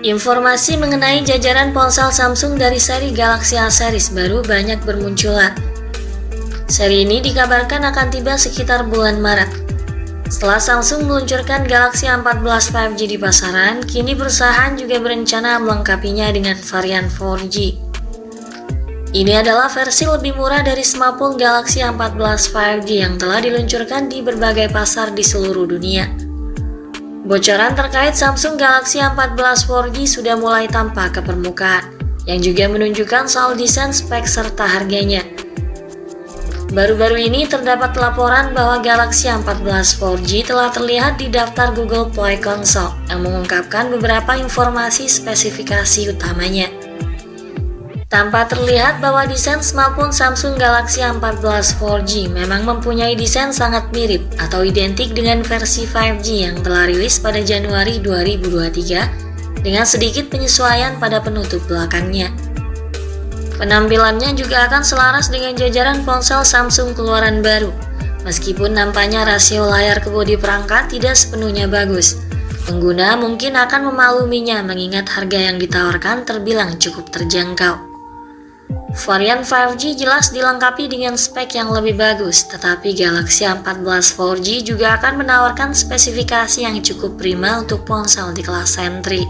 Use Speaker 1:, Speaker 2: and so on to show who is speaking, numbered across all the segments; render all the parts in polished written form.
Speaker 1: Informasi mengenai jajaran ponsel Samsung dari seri Galaxy A series baru banyak bermunculan. Seri ini dikabarkan akan tiba sekitar bulan Maret. Setelah Samsung meluncurkan Galaxy A14 5G di pasaran, kini perusahaan juga berencana melengkapinya dengan varian 4G. Ini adalah versi lebih murah dari smartphone Galaxy A14 5G yang telah diluncurkan di berbagai pasar di seluruh dunia. Bocoran terkait Samsung Galaxy A14 4G sudah mulai tampak ke permukaan, yang juga menunjukkan soal desain, spek, serta harganya. Baru-baru ini terdapat laporan bahwa Galaxy A14 4G telah terlihat di daftar Google Play Console yang mengungkapkan beberapa informasi spesifikasi utamanya. Tampak terlihat bahwa desain smartphone Samsung Galaxy A14 4G memang mempunyai desain sangat mirip atau identik dengan versi 5G yang telah rilis pada Januari 2023 dengan sedikit penyesuaian pada penutup belakangnya. Penampilannya juga akan selaras dengan jajaran ponsel Samsung keluaran baru, meskipun nampaknya rasio layar ke bodi perangkat tidak sepenuhnya bagus. Pengguna mungkin akan memakluminya mengingat harga yang ditawarkan terbilang cukup terjangkau. Varian 5G jelas dilengkapi dengan spek yang lebih bagus, tetapi Galaxy A14 4G juga akan menawarkan spesifikasi yang cukup prima untuk ponsel di kelas entry.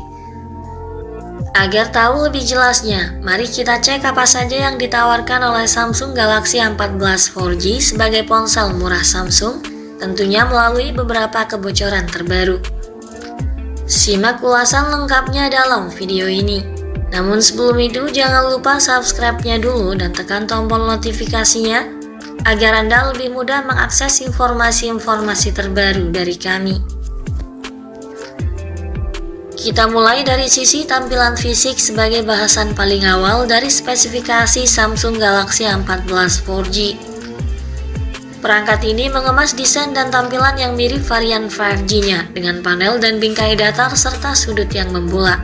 Speaker 1: Agar tahu lebih jelasnya, mari kita cek apa saja yang ditawarkan oleh Samsung Galaxy A14 4G sebagai ponsel murah Samsung, tentunya melalui beberapa kebocoran terbaru. Simak ulasan lengkapnya dalam video ini. Namun sebelum itu, jangan lupa subscribe-nya dulu dan tekan tombol notifikasinya agar Anda lebih mudah mengakses informasi-informasi terbaru dari kami. Kita mulai dari sisi tampilan fisik sebagai bahasan paling awal dari spesifikasi Samsung Galaxy A14 4G. Perangkat ini mengemas desain dan tampilan yang mirip varian 5G-nya dengan panel dan bingkai datar serta sudut yang membulat.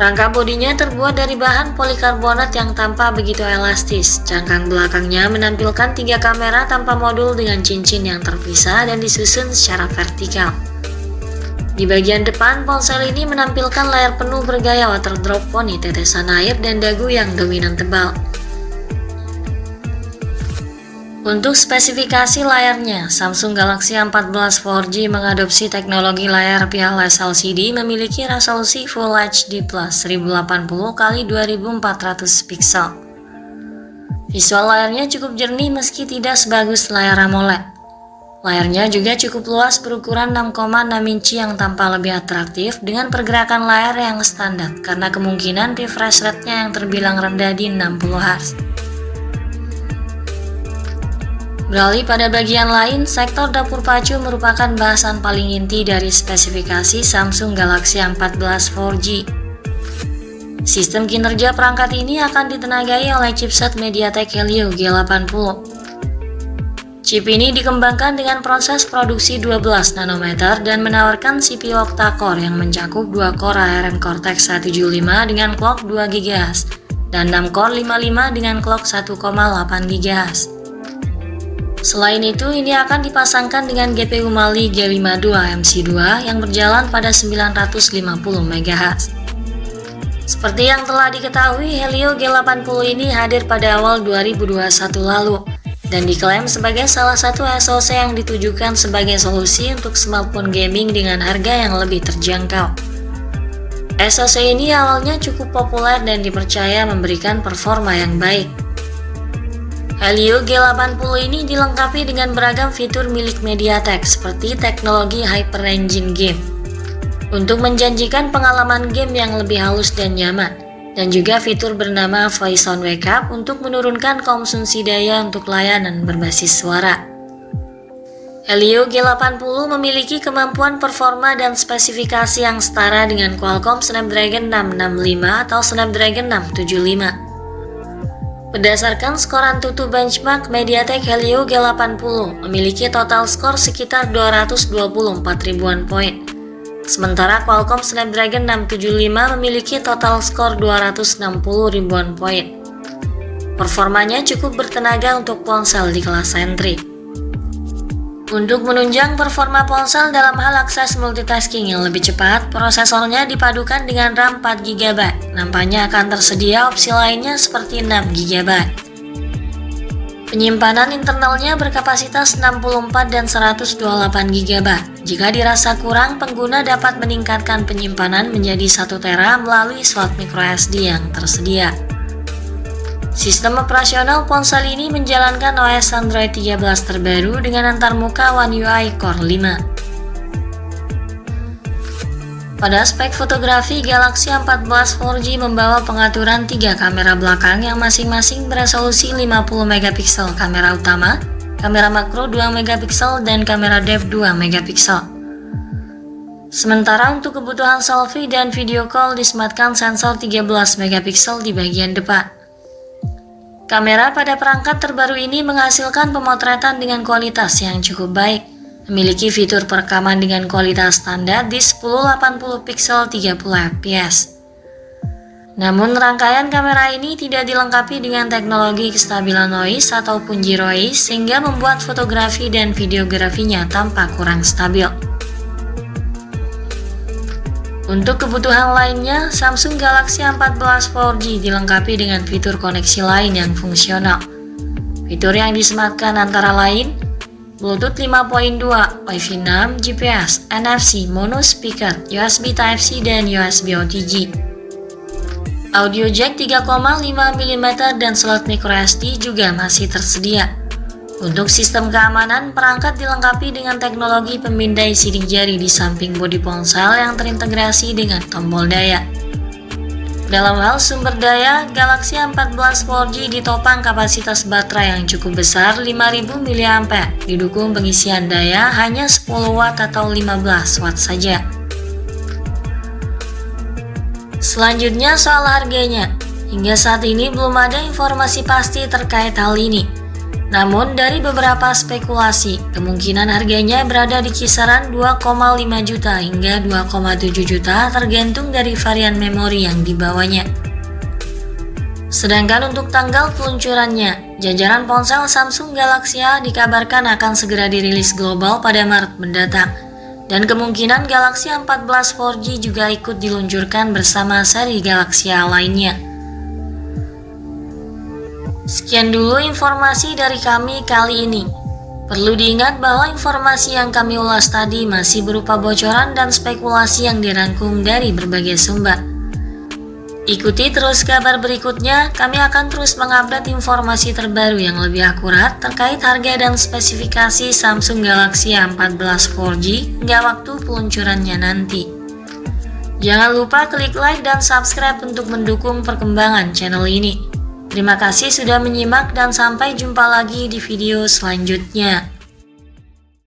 Speaker 1: Rangka bodinya terbuat dari bahan polikarbonat yang tampak begitu elastis. Cangkang belakangnya menampilkan 3 kamera tanpa modul dengan cincin yang terpisah dan disusun secara vertikal. Di bagian depan, ponsel ini menampilkan layar penuh bergaya waterdrop poni tetesan air dan dagu yang dominan tebal. Untuk spesifikasi layarnya, Samsung Galaxy A14 4G mengadopsi teknologi layar PLS LCD memiliki resolusi Full HD+ 1080x2400 pixel. Visual layarnya cukup jernih meski tidak sebagus layar AMOLED. Layarnya juga cukup luas berukuran 6,6 inci yang tampak lebih atraktif dengan pergerakan layar yang standar karena kemungkinan refresh rate-nya yang terbilang rendah di 60 Hz. Beralih pada bagian lain, sektor dapur pacu merupakan bahasan paling inti dari spesifikasi Samsung Galaxy A14 4G. Sistem kinerja perangkat ini akan ditenagai oleh chipset MediaTek Helio G80. Chip ini dikembangkan dengan proses produksi 12 nanometer dan menawarkan CPU octa-core yang mencakup 2 core ARM Cortex A75 dengan clock 2 GHz dan 6 core 55 dengan clock 1,8 GHz. Selain itu, ini akan dipasangkan dengan GPU Mali G52 MC2 yang berjalan pada 950 MHz. Seperti yang telah diketahui, Helio G80 ini hadir pada awal 2021 lalu dan diklaim sebagai salah satu SoC yang ditujukan sebagai solusi untuk smartphone gaming dengan harga yang lebih terjangkau. SoC ini awalnya cukup populer dan dipercaya memberikan performa yang baik. Helio G80 ini dilengkapi dengan beragam fitur milik MediaTek seperti teknologi Hyper Engine Game untuk menjanjikan pengalaman game yang lebih halus dan nyaman, dan juga fitur bernama Voice on Wake Up untuk menurunkan konsumsi daya untuk layanan berbasis suara. Helio G80 memiliki kemampuan performa dan spesifikasi yang setara dengan Qualcomm Snapdragon 665 atau Snapdragon 675. Berdasarkan skor AnTuTu benchmark, MediaTek Helio G80 memiliki total skor sekitar 224 ribuan poin. Sementara Qualcomm Snapdragon 675 memiliki total skor 260 ribuan poin. Performanya cukup bertenaga untuk ponsel di kelas entry. Untuk menunjang performa ponsel dalam hal akses multitasking yang lebih cepat, prosesornya dipadukan dengan RAM 4GB. Nampaknya akan tersedia opsi lainnya seperti 6GB. Penyimpanan internalnya berkapasitas 64 dan 128GB. Jika dirasa kurang, pengguna dapat meningkatkan penyimpanan menjadi 1TB melalui slot microSD yang tersedia. Sistem operasional ponsel ini menjalankan OS Android 13 terbaru dengan antarmuka One UI Core 5. Pada spek fotografi, Galaxy A14 4G membawa pengaturan 3 kamera belakang yang masing-masing beresolusi 50MP kamera utama, kamera makro 2MP, dan kamera depth 2MP. Sementara untuk kebutuhan selfie dan video call disematkan sensor 13MP di bagian depan. Kamera pada perangkat terbaru ini menghasilkan pemotretan dengan kualitas yang cukup baik, memiliki fitur perekaman dengan kualitas standar di 1080 pixel 30fps. Namun rangkaian kamera ini tidak dilengkapi dengan teknologi kestabilan noise ataupun GeoNoise sehingga membuat fotografi dan videografinya tampak kurang stabil. Untuk kebutuhan lainnya, Samsung Galaxy A14 4G dilengkapi dengan fitur koneksi lain yang fungsional. Fitur yang disematkan antara lain Bluetooth 5.2, Wi-Fi 6, GPS, NFC, mono speaker, USB Type-C, dan USB OTG. Audio jack 3,5mm dan slot microSD juga masih tersedia. Untuk sistem keamanan, perangkat dilengkapi dengan teknologi pemindai sidik jari di samping bodi ponsel yang terintegrasi dengan tombol daya. Dalam hal sumber daya, Galaxy A14 4G ditopang kapasitas baterai yang cukup besar 5000 mAh, didukung pengisian daya hanya 10 Watt atau 15 Watt saja. Selanjutnya soal harganya. Hingga saat ini belum ada informasi pasti terkait hal ini. Namun dari beberapa spekulasi, kemungkinan harganya berada di kisaran 2,5 juta hingga 2,7 juta tergantung dari varian memori yang dibawanya. Sedangkan untuk tanggal peluncurannya, jajaran ponsel Samsung Galaxy A dikabarkan akan segera dirilis global pada Maret mendatang. Dan kemungkinan Galaxy A14 4G juga ikut diluncurkan bersama seri Galaxy A lainnya. Sekian dulu informasi dari kami kali ini. Perlu diingat bahwa informasi yang kami ulas tadi masih berupa bocoran dan spekulasi yang dirangkum dari berbagai sumber. Ikuti terus kabar berikutnya, kami akan terus mengupdate informasi terbaru yang lebih akurat terkait harga dan spesifikasi Samsung Galaxy A14 4G hingga waktu peluncurannya nanti. Jangan lupa klik like dan subscribe untuk mendukung perkembangan channel ini. Terima kasih sudah menyimak dan sampai jumpa lagi di video selanjutnya.